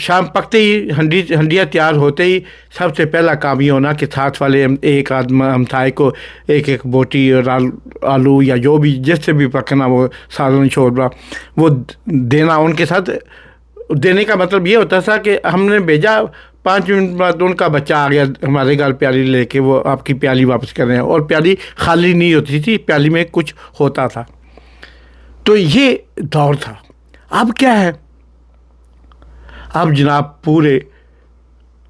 شام پکتے ہی ہنڈیاں تیار ہوتے ہی سب سے پہلا کام یہ ہونا کہ ساتھ والے ایک ہمسائے کو ایک ایک بوٹی اور آلو یا جو بھی جس سے بھی پکنا وہ سالن شوربہ وہ دینا. ان کے ساتھ دینے کا مطلب یہ ہوتا تھا کہ ہم نے بھیجا 5 منٹ بعد ان کا بچہ آ گیا ہمارے گھر پیالی لے کے, وہ آپ کی پیالی واپس کر رہے ہیں, اور پیالی خالی نہیں ہوتی تھی, پیالی میں کچھ ہوتا تھا. تو یہ دور تھا. اب کیا ہے, اب جناب پورے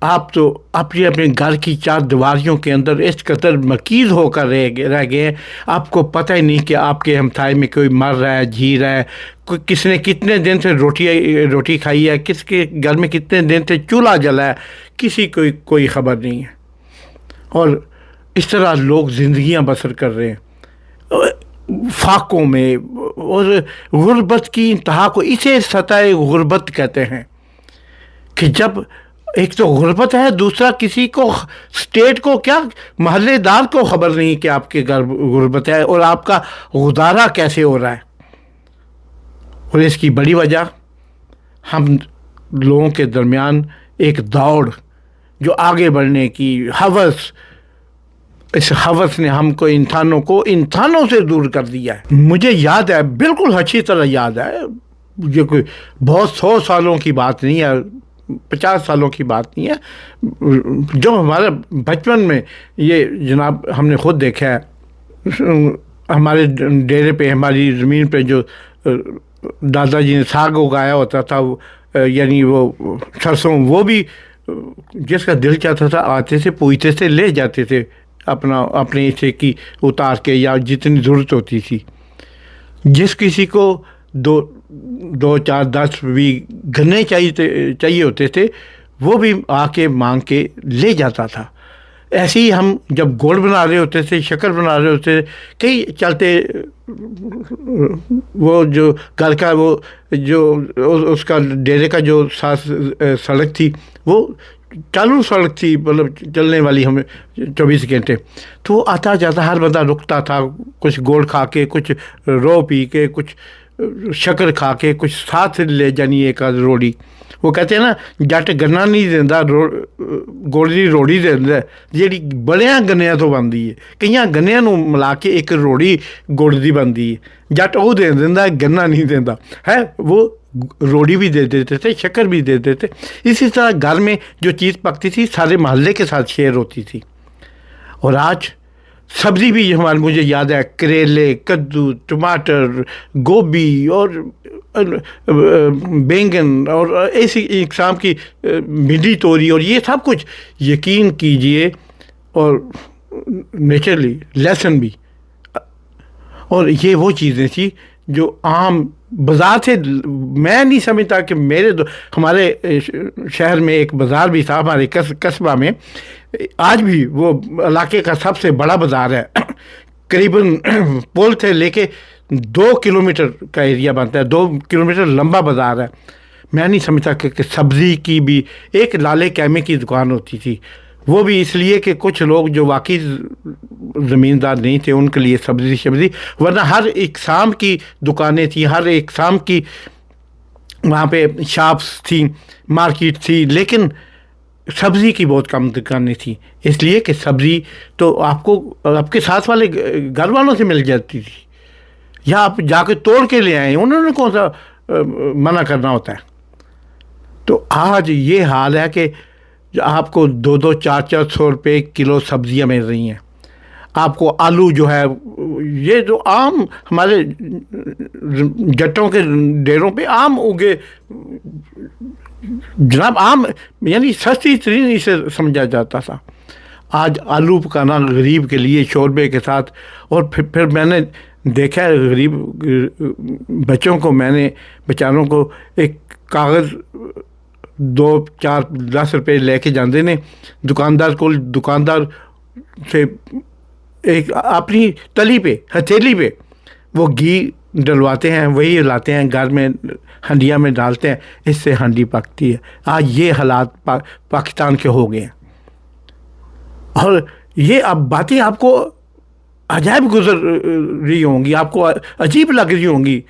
آپ تو اپنے اپنے گھر کی 4 دیواریوں کے اندر اس قدر مقید ہو کر رہ گئے ہیں, آپ کو پتہ ہی نہیں کہ آپ کے ہمسائے میں کوئی مر رہا ہے, جی رہا ہے, کس نے کتنے دن سے روٹی کھائی ہے, کس کے گھر میں کتنے دن سے چولہا جلا ہے, کسی کو کوئی خبر نہیں ہے. اور اس طرح لوگ زندگیاں بسر کر رہے ہیں فاقوں میں, اور غربت کی انتہا کو اسے سطح غربت کہتے ہیں کہ جب ایک تو غربت ہے, دوسرا کسی کو اسٹیٹ کو کیا محلے دار کو خبر نہیں کہ آپ کے گھر غربت ہے اور آپ کا گزارا کیسے ہو رہا ہے. اور اس کی بڑی وجہ ہم لوگوں کے درمیان ایک دوڑ جو آگے بڑھنے کی ہوس, اس ہوس نے ہم کو انسانوں سے دور کر دیا ہے. مجھے یاد ہے, بالکل اچھی طرح یاد ہے, یہ کوئی بہت 100 سالوں کی بات نہیں ہے, 50 سالوں کی بات نہیں ہے, جو ہمارے بچپن میں یہ جناب ہم نے خود دیکھا ہے. ہمارے ڈیرے پہ, ہماری زمین پہ جو دادا جی نے ساگ اگایا ہوتا تھا, یعنی وہ سرسوں, وہ بھی جس کا دل چاہتا تھا آتے سے پوچھتے سے لے جاتے تھے اپنے حصے کی اتار کے, یا جتنی ضرورت ہوتی تھی. جس کسی کو 2 4 10 بھی گنے چاہیے ہوتے تھے, وہ بھی آ کے مانگ کے لے جاتا تھا. ایسے ہی ہم جب گڑ بنا رہے ہوتے تھے, شکر بنا رہے ہوتے تھے, کئی چلتے وہ جو گھر کا وہ جو اس کا ڈیرے کا جو سڑک تھی وہ چالو سڑک تھی, مطلب چلنے والی ہمیں 24 گھنٹے. تو وہ آتا جاتا ہر بندہ رکتا تھا, کچھ گوڑ کھا کے, کچھ رو پی کے, کچھ شکر کھا کے, کچھ ساتھ لے جانی ایک روڑی. وہ کہتے ہیں نا, جٹ گنا نہیں دینا گڑ کی روڑی دینا, جیڑی بڑیاں گنیاں تو بنتی ہے, کئی گنیاں نو ملا کے ایک روڑی گڑ کی بنتی ہے. جٹ وہ دے دینا, گنا نہیں دینا ہے, وہ روڑی بھی دے دیتے تھے, شکر بھی دے دیتے. اسی طرح گھر میں جو چیز پکتی تھی سارے محلے کے ساتھ شیئر ہوتی تھی. اور آج سبزی بھی ہمارے مجھے یاد ہے, کریلے, کدو, ٹماٹر, گوبھی اور بینگن اور ایسی اقسام کی بھنڈی, توری, اور یہ سب کچھ یقین کیجئے, اور نیچرلی لہسن بھی. اور یہ وہ چیزیں تھیں جو عام بازار سے, میں نہیں سمجھتا کہ ہمارے شہر میں ایک بازار بھی تھا, ہمارے قصبہ میں آج بھی وہ علاقے کا سب سے بڑا بازار ہے, قریباً پول سے لے کے 2 کلومیٹر کا ایریا بنتا ہے, 2 کلومیٹر لمبا بازار ہے. میں نہیں سمجھتا کہ سبزی کی بھی ایک لالے قیمے کی دکان ہوتی تھی, وہ بھی اس لیے کہ کچھ لوگ جو واقعی زمیندار نہیں تھے ان کے لیے سبزی, ورنہ ہر اقسام کی دکانیں تھیں, ہر اقسام کی وہاں پہ شاپس تھیں, مارکیٹ تھی, لیکن سبزی کی بہت کم دکانیں تھیں, اس لیے کہ سبزی تو آپ کو آپ کے ساتھ والے گھر والوں سے مل جاتی تھی, یا آپ جا کے توڑ کے لے آئیں, انہوں نے کون سا منع کرنا ہوتا ہے. تو آج یہ حال ہے کہ آپ کو 2 4 400 روپے کلو سبزیاں مل رہی ہیں. آپ کو آلو جو ہے, یہ جو عام ہمارے جٹوں کے ڈیروں پہ عام اگے جناب, عام یعنی سستی ترین اسے سمجھا جاتا تھا. آج آلو پکانا غریب کے لیے شوربے کے ساتھ, اور پھر میں نے دیکھا ہے غریب بچوں کو, میں نے بیچاروں کو ایک کاغذ 2 4 10 روپے لے کے جاندے نے دکاندار سے ایک اپنی تلی پہ, ہتھیلی پہ وہ گھی ڈلواتے ہیں, وہی لاتے ہیں گھر میں, ہنڈیا میں ڈالتے ہیں, اس سے ہانڈی پکتی ہے. آج یہ حالات پاکستان کے ہو گئے ہیں. اور یہ اب باتیں آپ کو عجائب گزر رہی ہوں گی، آپ کو عجیب لگ رہی ہوں گی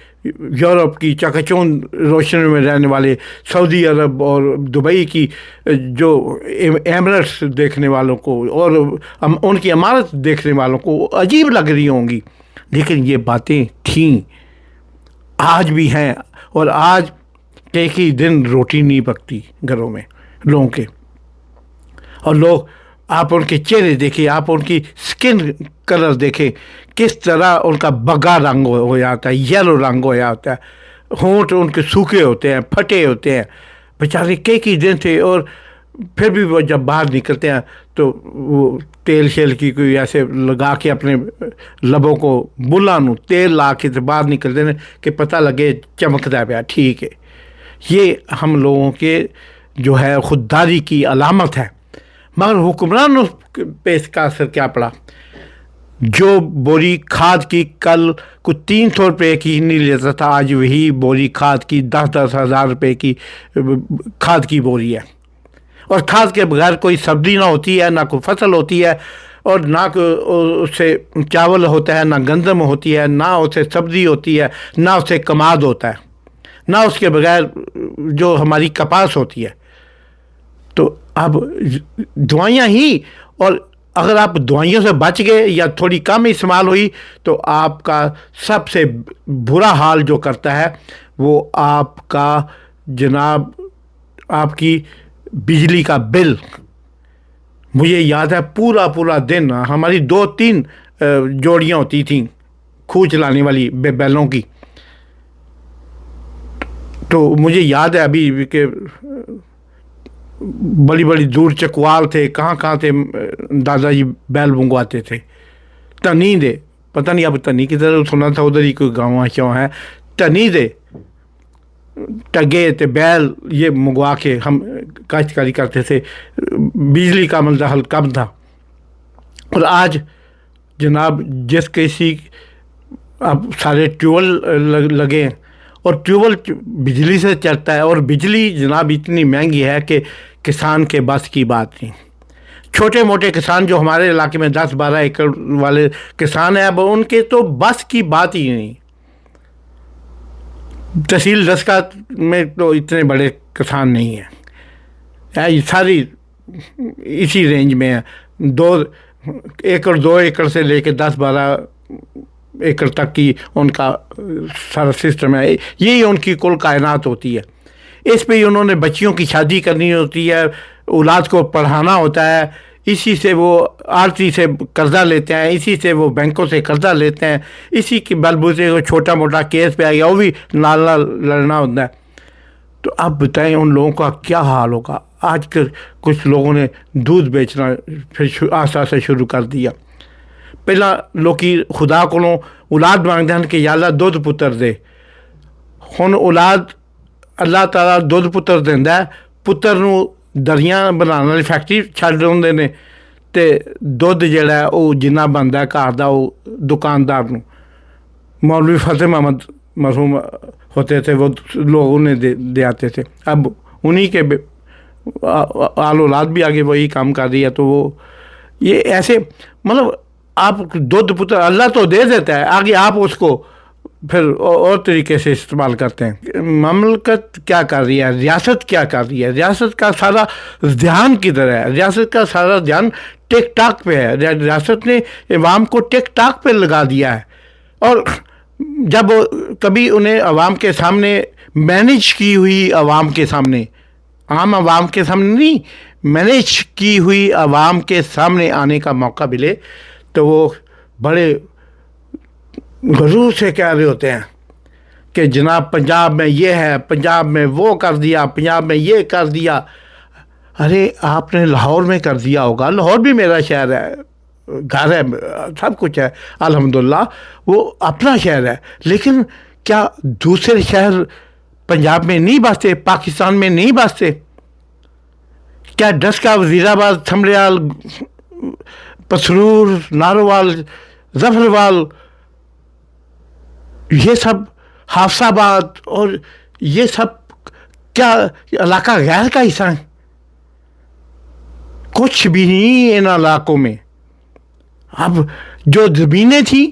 یورپ کی چکچون روشنی میں رہنے والے، سعودی عرب اور دبئی کی جو ایمریٹس دیکھنے والوں کو اور ان کی عمارت دیکھنے والوں کو عجیب لگ رہی ہوں گی، لیکن یہ باتیں تھیں، آج بھی ہیں، اور آج ایک ہی دن روٹی نہیں پکتی گھروں میں لوگوں کے، اور لوگ، آپ ان کے چہرے دیکھیں، آپ ان کی سکن کلر دیکھیں، کس طرح ان کا بگا رنگ ہو جاتا ہے، یلو رنگ ہو جاتا ہے، ہونٹ ان کے سوکھے ہوتے ہیں، پھٹے ہوتے ہیں، بیچارے کئی دن تھے، اور پھر بھی وہ جب باہر نکلتے ہیں تو وہ تیل شیل کی کوئی ایسے لگا کے اپنے لبوں کو بلانو تیل لا کے باہر نکلتے ہیں کہ پتہ لگے چمکتا پیا، ٹھیک ہے۔ یہ ہم لوگوں کے جو ہے خودداری کی علامت ہے، مگر حکمرانوں پہ اس کا اثر کیا پڑا؟ جو بوری کھاد کی کل کو 300 روپے کی نہیں لیتا تھا، آج وہی بوری کھاد کی 10,000 روپے کی کھاد کی بوری ہے، اور کھاد کے بغیر کوئی سبزی نہ ہوتی ہے، نہ کوئی فصل ہوتی ہے، اور نہ اس سے چاول ہوتا ہے، نہ گندم ہوتی ہے، نہ اس سے سبزی ہوتی ہے، نہ اس سے کماد ہوتا ہے، نہ اس کے بغیر جو ہماری کپاس ہوتی ہے۔ تو اب دوائیاں ہی، اور اگر آپ دوائیوں سے بچ گئے یا تھوڑی کم استعمال ہوئی تو آپ کا سب سے برا حال جو کرتا ہے وہ آپ کا جناب آپ کی بجلی کا بل۔ مجھے یاد ہے پورا دن ہماری 2-3 جوڑیاں ہوتی تھیں کھوہ لانے والی بیلوں کی، تو مجھے یاد ہے ابھی کہ بڑی دور چکوال تھے، کہاں تھے دادا جی بیل منگواتے تھے، تنی دے، پتہ نہیں اب تنی کی طرح سنا تھا ادھر ہی کوئی گاؤں شاؤں ہے، تنی دے ٹگے تے بیل یہ منگوا کے ہم کاشتکاری کرتے تھے، بجلی کا حل کم تھا۔ اور آج جناب جس کسی اب سارے ٹیوبل لگے ہیں، اور ٹیوبل بجلی سے چلتا ہے، اور بجلی جناب اتنی مہنگی ہے کہ کسان کے بس کی بات نہیں۔ چھوٹے موٹے کسان جو ہمارے علاقے میں 10-12 ایکڑ والے کسان ہیں، اب ان کے تو بس کی بات ہی نہیں۔ تحصیل رسکا میں تو اتنے بڑے کسان نہیں ہیں، ساری اسی رینج میں ہے، 2 ایکڑ سے لے کے 10-12 ایکڑ تک کی ان کا سارا سسٹم ہے، یہی ان کی کل کائنات ہوتی ہے۔ اس پہ ہی انہوں نے بچیوں کی شادی کرنی ہوتی ہے، اولاد کو پڑھانا ہوتا ہے، اسی سے وہ آرتی سے قرضہ لیتے ہیں، اسی سے وہ بینکوں سے قرضہ لیتے ہیں، اسی کے بل بوتے کو چھوٹا موٹا کیس پہ آ گیا وہ بھی نال لڑنا ہوتا ہے۔ تو اب بتائیں ان لوگوں کا کیا حال ہوگا۔ آج کل کچھ لوگوں نے دودھ بیچنا پھر آہستہ شروع کر دیا۔ پہلا لوگ خدا کو اولاد مانگتے ہیں کہ یا اللہ دودھ پتر دے، ہن اولاد اللہ تعالیٰ دودھ پتر دیندا ہے، پتر نو دریاں بنانے والی فیکٹری چھڈ دے نے، تے دودھ جڑا ہے وہ جنہ بنتا ہے گھر دا وہ دکاندار نو۔ مولوی فتح محمد مرحوم ہوتے تھے، وہ لوگ انہیں دے آتے تھے، اب انہی کے آل اولاد بھی آگے وہی کام کر رہی ہے۔ تو وہ یہ ایسے مطلب آپ دودھ پتر اللہ تو دے دیتا ہے، آگے آپ اس کو پھر اور طریقے سے استعمال کرتے ہیں۔ مملکت کیا کر رہی ہے، ریاست کیا کر رہی ہے، ریاست کا سارا دھیان کدھر ہے؟ ریاست کا سارا دھیان ٹک ٹاک پہ ہے، ریاست نے عوام کو ٹک ٹاک پہ لگا دیا ہے، اور جب کبھی انہیں عوام کے سامنے مینیج کی ہوئی عوام کے سامنے، عام عوام کے سامنے نہیں، مینیج کی ہوئی عوام کے سامنے آنے کا موقع ملے تو وہ بڑے غرور سے کہہ رہے ہوتے ہیں کہ جناب پنجاب میں یہ ہے، پنجاب میں وہ کر دیا، پنجاب میں یہ کر دیا۔ ارے آپ نے لاہور میں کر دیا ہوگا، لاہور بھی میرا شہر ہے، گھر ہے، سب کچھ ہے الحمدللہ، وہ اپنا شہر ہے، لیکن کیا دوسرے شہر پنجاب میں نہیں بستے، پاکستان میں نہیں بستے؟ کیا ڈسکا، وزیر آباد، تھمریال، پسرور، ناروال، ظفروال، یہ سب حافظ آباد، اور یہ سب کیا علاقہ غیر کا حصہ ہے؟ کچھ بھی نہیں ان علاقوں میں۔ اب جو زمینیں تھیں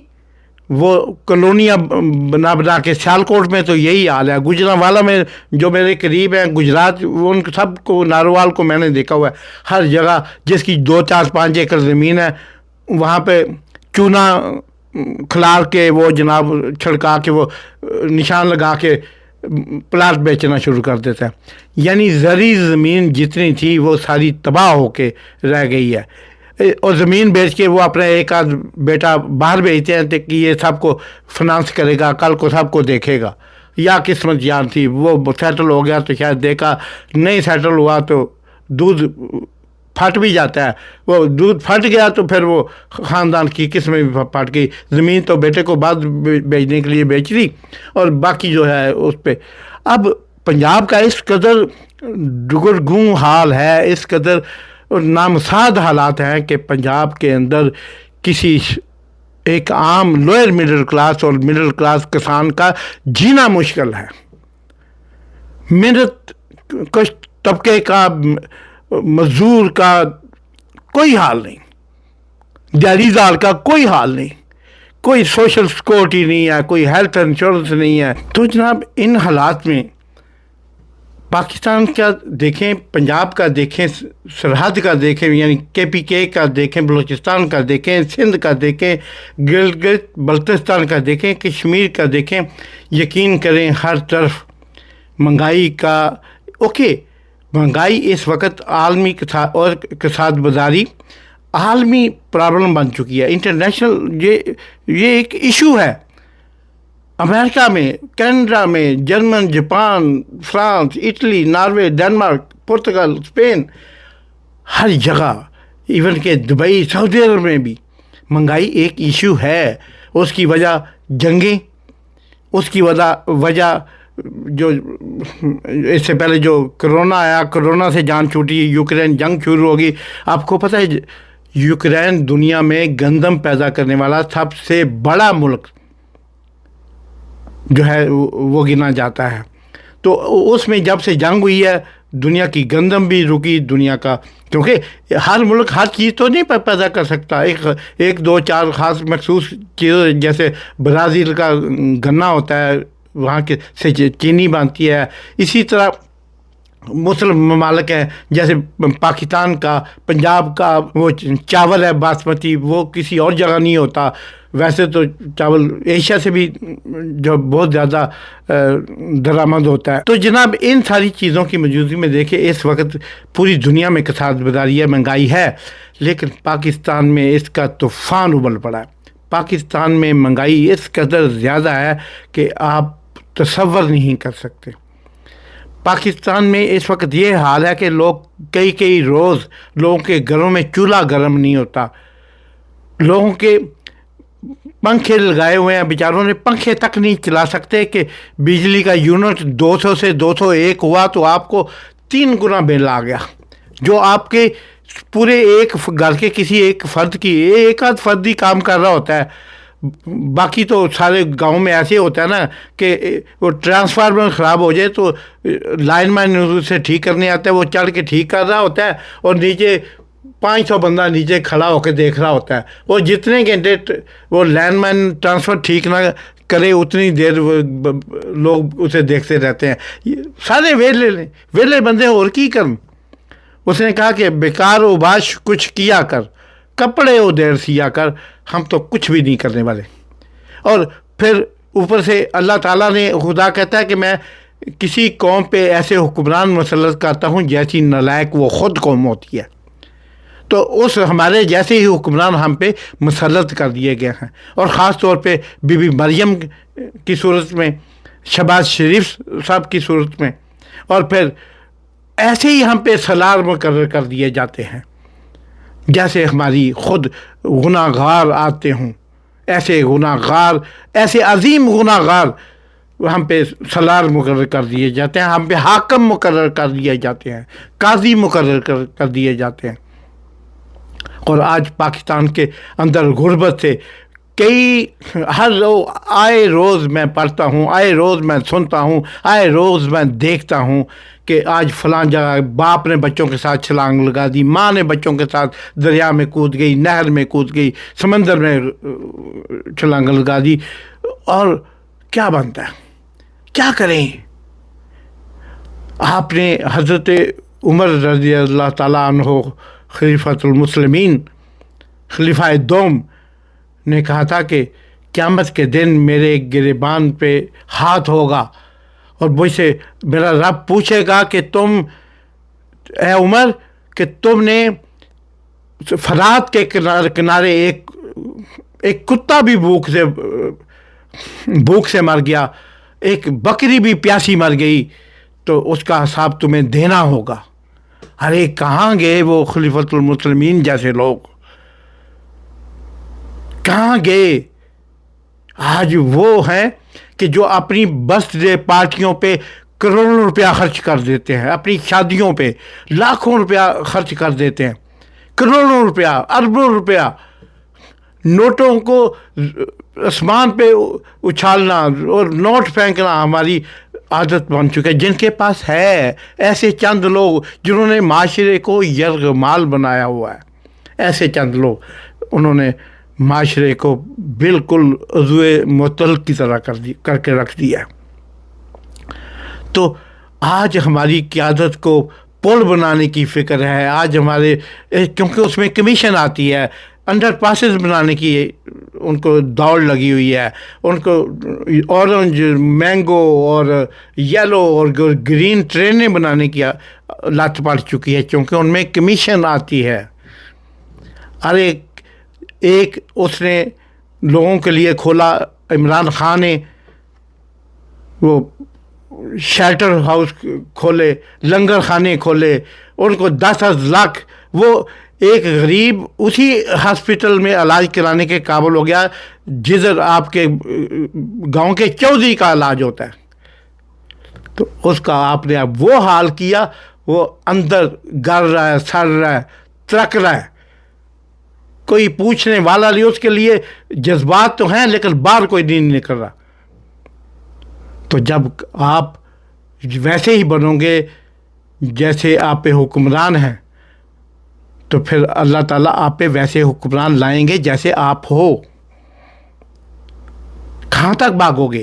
وہ کالونیاں بنا کے، سیالکوٹ میں تو یہی حال ہے، گجرانوالا میں جو میرے قریب ہیں گجرات، ان سب کو، ناروال کو میں نے دیکھا ہوا ہے، ہر جگہ جس کی 2 4 5 ایکڑ زمین ہے وہاں پہ چونا کھلار کے وہ جناب چھڑکا کے وہ نشان لگا کے پلاٹ بیچنا شروع کر دیتا ہے. یعنی زرعی زمین جتنی تھی وہ ساری تباہ ہو کے رہ گئی ہے، اور زمین بیچ کے وہ اپنا ایک آدھ بیٹا باہر بھیجتے ہیں کہ یہ سب کو فنانس کرے گا، کل کو سب کو دیکھے گا. یا قسمت جان تھی، وہ سیٹل ہو گیا تو شاید دیکھا، نہیں سیٹل ہوا تو دودھ پھٹ بھی جاتا ہے، وہ دودھ پھٹ گیا تو پھر وہ خاندان کی قسمیں بھی پھٹ گئی. زمین تو بیٹے کو بعد بیچنے کے لیے بیچ دی، اور باقی جو ہے اس پہ. اب پنجاب کا اس قدر دگرگوں حال ہے، اس قدر نامساعد حالات ہیں کہ پنجاب کے اندر کسی ایک عام لوئر مڈل کلاس اور مڈل کلاس کسان کا جینا مشکل ہے. محنت کش طبقے کا، مزدور کا کوئی حال نہیں، دیہڑیدار کا کوئی حال نہیں، کوئی سوشل سیکورٹی نہیں ہے، کوئی ہیلتھ انشورنس نہیں ہے. تو جناب ان حالات میں پاکستان کا دیکھیں، پنجاب کا دیکھیں، سرحد کا دیکھیں، یعنی KPK کا دیکھیں، بلوچستان کا دیکھیں، سندھ کا دیکھیں، گلگت بلتستان کا دیکھیں، کشمیر کا دیکھیں، یقین کریں ہر طرف مہنگائی کا. اوکے، مہنگائی اس وقت عالمی اور کساد بازاری عالمی پرابلم بن چکی ہے، انٹرنیشنل. یہ ایک ایشو ہے. امریکہ میں، کینیڈا میں، German, Japan, France, Italy, Norway, Denmark, Portugal, Spain, ہر جگہ، ایون کہ دبئی، سعودی عرب میں بھی مہنگائی ایک ایشو ہے. اس کی وجہ جنگیں، اس کی وجہ جو اس سے پہلے جو کرونا آیا، کرونا سے جان چھوٹی، یوکرین جنگ شروع ہوگی. آپ کو پتہ ہے یوکرین دنیا میں گندم پیدا کرنے والا سب سے بڑا ملک جو ہے وہ گنا جاتا ہے. تو اس میں جب سے جنگ ہوئی ہے دنیا کی گندم بھی رکی، دنیا کا، کیونکہ ہر ملک ہر چیز تو نہیں پیدا کر سکتا. ایک 2 4 خاص مخصوص چیزیں، جیسے برازیل کا گنا ہوتا ہے، وہاں کے سے چینی بنتی ہے. اسی طرح مسلم ممالک ہیں، جیسے پاکستان کا، پنجاب کا وہ چاول ہے باسمتی، وہ کسی اور جگہ نہیں ہوتا. ویسے تو چاول ایشیا سے بھی جو بہت زیادہ درآمد ہوتا ہے. تو جناب ان ساری چیزوں کی موجودگی میں دیکھیں اس وقت پوری دنیا میں کساد بازاری ہے، مہنگائی ہے، لیکن پاکستان میں اس کا طوفان ابل پڑا ہے. پاکستان میں مہنگائی اس قدر زیادہ ہے کہ آپ تصور نہیں کر سکتے. پاکستان میں اس وقت یہ حال ہے کہ لوگ کئی روز لوگوں کے گھروں میں چولہا گرم نہیں ہوتا. لوگوں کے پنکھے لگائے ہوئے ہیں، بیچاروں نے پنکھے تک نہیں چلا سکتے کہ بجلی کا یونٹ 200 سے 201 ہوا تو آپ کو 3 گنا بل آ گیا، جو آپ کے پورے ایک گھر کے کسی ایک فرد کی، ایک آدھ فرد ہی کام کر رہا ہوتا ہے. باقی تو سارے گاؤں میں ایسے ہوتا ہے نا کہ وہ ٹرانسفارمر خراب ہو جائے تو لائن مین اسے ٹھیک کرنے آتا ہے، وہ چڑھ کے ٹھیک کر رہا ہوتا ہے، اور نیچے 500 بندہ نیچے کھڑا ہو کے دیکھ رہا ہوتا ہے. وہ جتنے گھنٹے وہ لائن مین ٹرانسفر ٹھیک نہ کرے اتنی دیر لوگ اسے دیکھتے رہتے ہیں. سارے ویلے بندے اور کی کرن. اس نے کہا کہ بیکار و باش کچھ کیا کر، کپڑے و دیر سیا کر، ہم تو کچھ بھی نہیں کرنے والے. اور پھر اوپر سے اللہ تعالیٰ نے، خدا کہتا ہے کہ میں کسی قوم پہ ایسے حکمران مسلط کرتا ہوں جیسی نالائق وہ خود قوم ہوتی ہے. تو اس ہمارے جیسے ہی حکمران ہم پہ مسلط کر دیے گئے ہیں، اور خاص طور پہ بی بی مریم کی صورت میں، شہباز شریف صاحب کی صورت میں، اور پھر ایسے ہی ہم پہ سالار مقرر کر دیے جاتے ہیں جیسے ہماری خود گناہ گار آتے ہوں. ایسے گناہ گار، ایسے عظیم گناہ گار ہم پہ سالار مقرر کر دیے جاتے ہیں، ہم پہ حاکم مقرر کر دیے جاتے ہیں، قاضی مقرر کر دیے جاتے ہیں. اور آج پاکستان کے اندر غربت سے کئی آئے روز میں پڑھتا ہوں، آئے روز میں سنتا ہوں، آئے روز میں دیکھتا ہوں کہ آج فلاں جگہ باپ نے بچوں کے ساتھ چھلانگ لگا دی، ماں نے بچوں کے ساتھ دریا میں کود گئی، نہر میں کود گئی، سمندر میں چھلانگ لگا دی. اور کیا بنتا ہے؟ کیا کریں؟ آپ نے حضرت عمر رضی اللہ تعالیٰ عنہ خلیفۃ المسلمین، خلیفہ دوم نے کہا تھا کہ قیامت کے دن میرے گریبان پہ ہاتھ ہوگا اور مجھ سے میرا رب پوچھے گا کہ تم اے عمر کہ تم نے فرات کے کنارے ایک کتا بھی بھوک سے مر گیا، ایک بکری بھی پیاسی مر گئی، تو اس کا حساب تمہیں دینا ہوگا. ارے کہاں گئے وہ خلیفۃ المسلمین جیسے لوگ؟ کہاں گئے؟ آج وہ ہیں کہ جو اپنی برتھ ڈے پارٹیوں پہ کروڑوں روپیہ خرچ کر دیتے ہیں، اپنی شادیوں پہ لاکھوں روپیہ خرچ کر دیتے ہیں، کروڑوں روپیہ، اربوں روپیہ، نوٹوں کو آسمان پہ اچھالنا اور نوٹ پھینکنا ہماری عادت بن چکا ہے. جن کے پاس ہے، ایسے چند لوگ جنہوں نے معاشرے کو یرغمال بنایا ہوا ہے، ایسے چند لوگ، انہوں نے معاشرے کو بالکل عضو معطل کی طرح کر کے رکھ دیا. تو آج ہماری قیادت کو پل بنانے کی فکر ہے. آج ہمارے کیونکہ اس میں کمیشن آتی ہے، انڈر پاسز بنانے کی ان کو دوڑ لگی ہوئی ہے، ان کو اورنج، مینگو اور یلو اور گرین ٹرینیں بنانے کی لت پڑ چکی ہے، کیونکہ ان میں کمیشن آتی ہے. ارے ایک اس نے لوگوں کے لیے کھولا، عمران خان نے وہ شیلٹر ہاؤس کھولے، لنگر خانے کھولے، ان کو 10 لاکھ، وہ ایک غریب اسی ہاسپٹل میں علاج کرانے کے قابل ہو گیا جدھر آپ کے گاؤں کے چودھری کا علاج ہوتا ہے. تو اس کا آپ نے اب وہ حال کیا، وہ اندر گل رہا ہے، سڑ رہا ہے، ترک رہا ہے، کوئی پوچھنے والا نہیں. اس کے لیے جذبات تو ہیں لیکن باہر کوئی نہیں نکل رہا. تو جب آپ ویسے ہی بنو گے جیسے آپ پہ حکمران ہیں، تو پھر اللہ تعالیٰ آپ پہ ویسے حکمران لائیں گے جیسے آپ ہو. کہاں تک بھاگو گے؟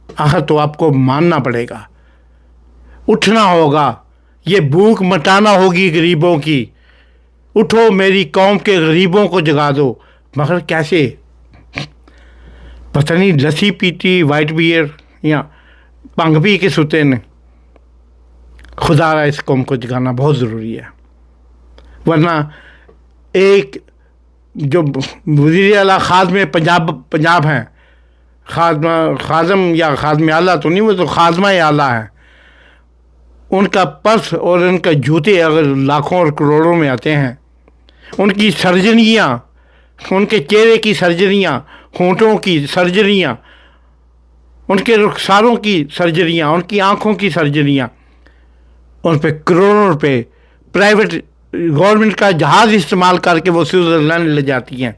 آخر تو آپ کو ماننا پڑے گا، اٹھنا ہوگا، یہ بھوک مٹانا ہوگی غریبوں کی. اٹھو میری قوم کے غریبوں کو جگا دو. مگر کیسے؟ پتہ نہیں لسی پیتی وائٹ بیئر یا پنگ پی کے سوتے نے. خدا را اس قوم کو جگانا بہت ضروری ہے، ورنہ ایک جو وزیر اعلیٰ خادم پنجاب ہیں، خادم یا خادم اعلیٰ تو نہیں، وہ تو خادمہ اعلیٰ ہیں، ان کا پرس اور ان کا جوتے اگر لاکھوں اور کروڑوں میں آتے ہیں، ان کی سرجریاں، ان کے چہرے کی سرجریاں، ہونٹوں کی سرجریاں، ان کے رخساروں کی سرجریاں، ان کی آنکھوں کی سرجریاں، ان پہ کروڑوں روپے پرائیویٹ گورنمنٹ کا جہاز استعمال کر کے وہ سوئٹزرلینڈ لے جاتی ہیں.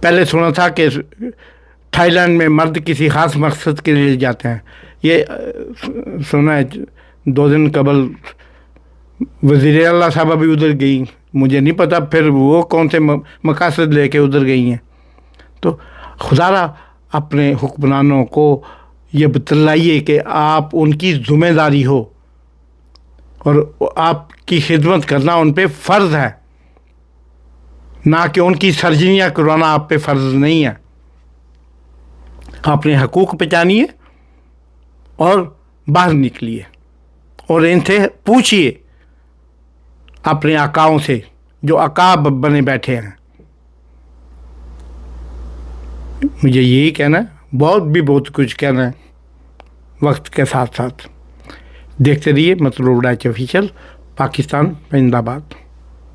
پہلے سنا تھا کہ تھائی لینڈ میں مرد کسی خاص مقصد کے لیے جاتے ہیں. یہ سنا ہے 2 دن قبل وزیر اعلیٰ صاحبہ بھی ادھر گئیں، مجھے نہیں پتہ پھر وہ کون سے مقاصد لے کے ادھر گئی ہیں. تو خدا را اپنے حکمرانوں کو یہ بتلائیے کہ آپ ان کی ذمہ داری ہو اور آپ کی خدمت کرنا ان پہ فرض ہے، نہ کہ ان کی سرجریاں کروانا آپ پہ فرض نہیں ہے. اپنے حقوق پہچانیے اور باہر نکلیے اور ان سے پوچھیے، اپنے آقاؤں سے جو آقا بنے بیٹھے ہیں. مجھے یہی کہنا ہے، بہت کچھ کہنا ہے وقت کے ساتھ ساتھ. دیکھتے رہیے مطلوب ڈائچ آفیشیل، پاکستان زندہ باد.